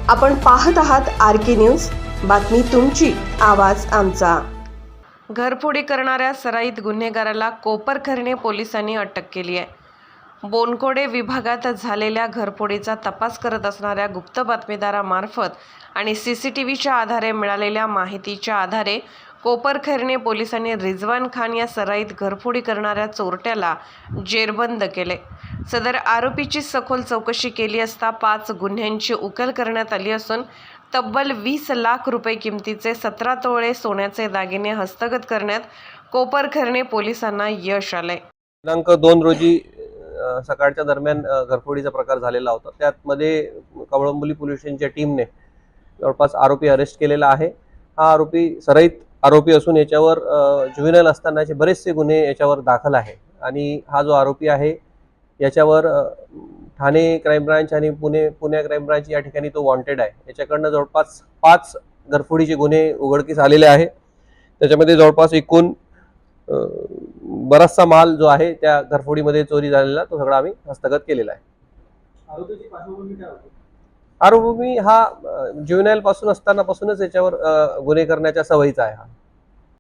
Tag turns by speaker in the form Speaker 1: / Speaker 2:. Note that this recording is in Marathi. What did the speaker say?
Speaker 1: आपण पाहत आहात RK न्यूज, बातमी तुमची, आवाज आमचा। घरफोडी करणाऱ्या सराईत गुन्हेगाराला कोपरखैरणे पोलिसांनी अटक केली आहे। बोनखोडे विभागात झालेल्या घरफोडीचा तपास करत असणाऱ्या गुप्त बातमीदारामार्फत आणि CCTVच्या आधारे मिळालेल्या माहितीच्या आधारे कोपरखैरणे पोलिसांनी रिजवान खान या सराईत घरफोडी करणाऱ्या चोरट्याला जेरबंद केले। सदर आरोपीची सखोल चौकशी केली असता 5 गुन्ह्यांची उकल करण्यात आली असून तब्बल 20 लाख रुपये किमतीचे 17 तोळे सोन्याचे दागिने हस्तगत करण्यात कोपरखैरणे पोलिसांना यश आले।
Speaker 2: दिनांक 2 रोजी सकाळच्या दरम्यान घरफोडीचा प्रकार झालेला होता। त्यामध्ये कवळंबोली पोलीस स्टेशनच्या टीमने जवळपास आरोपी अरेस्ट केलेला आहे। हा आरोपी सराईत आरोपी असून याच्यावर जुवेनाइल असतानाचे बरेचसे गुन्हे याच्यावर दाखल आहे आणि हा जो आरोपी आहे याच्यावर ठाणे क्राईम ब्रांच आणि पुणे क्राईम ब्रांच या ठिकाणी तो वॉन्टेड आहे। याच्याकडनं जवळपास 5 घरफोडीचे गुन्हे उघडकीस आलेले आहे। त्याच्यामध्ये जवळपास एकूण बराचसा माल जो आहे त्या घरफोडीमध्ये चोरी झालेला तो सगळा आम्ही हस्तगत केलेला आहे।
Speaker 3: आरोपीची पार्श्वभूमी काय होती?
Speaker 2: आरोपी हा जुवेनाइल पासून असतानापासूनच याच्यावर गुन्हे करण्याच्या सवयीचा आहे।